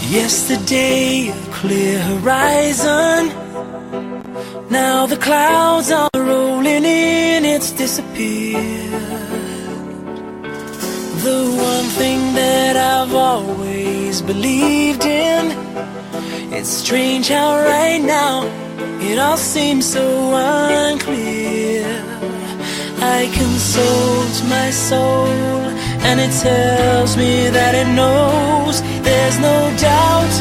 Yesterday, a clear horizon. Now the clouds are rolling in, it's disappeared. The one thing that I've always believed in. It's strange how right now it all seems so unclear. I consult my soul and it tells me that it knows there's no doubt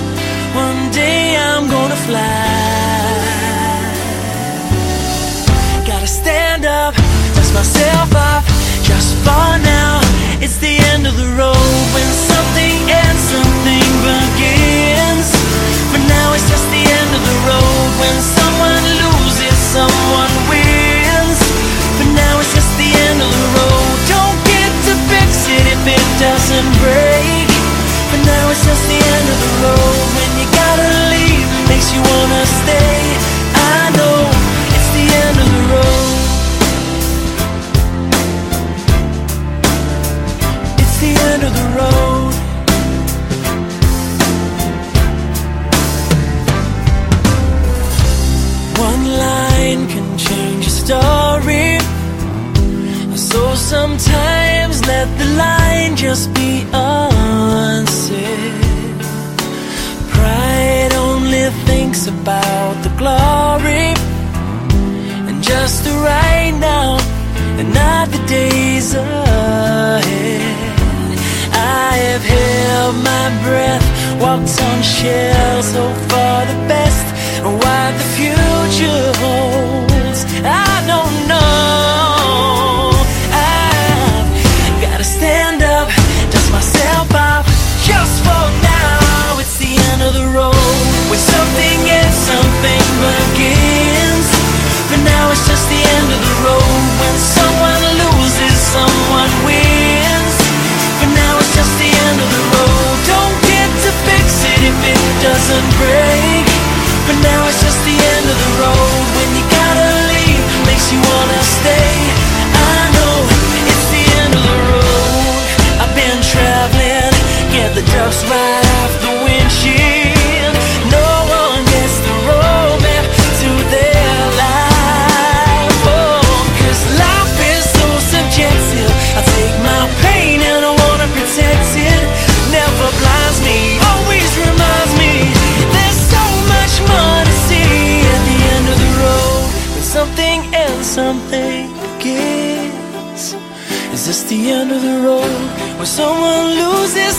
one day I'm gonna fly. Gotta stand up, dust myself off, just for now. It's the end of the road when something ends, something begins. For now it's just the end of the road when someone loses, someone wins. For now it's just the end of the road. Don't get to fix it if it doesn't break. For now it's just the end of the road when you gotta leave, makes you wanna stay. I know it's the end of the road. It's the end of the road. One line can change a story. So sometimes let the line just be unsaid. Pride only thinks about the glory and just the right now and not the days ahead. I have held my breath, walked on shells, hope for the best. And what the future holds, I don't know. I've gotta stand up, dust myself off, just for now. It's the end of the road when something ends, something begins. For now it's just the end of the road when someone loses, someone wins. For now it's just the end of the road. Don't get to fix it if it doesn't break. For now it's just the end of the road when you gotta leave, makes you wanna stay. I know it's the end of the road. I've been traveling, get the dust right off the windshield. No one gets the roadmap to their life. Oh, 'cause life is so subjective. I take my pain and I wanna protect it. Never blinds me, always reminds me there's so much more to see at the end of the road. When something ends, something begins. Is this the end of the road where someone loses,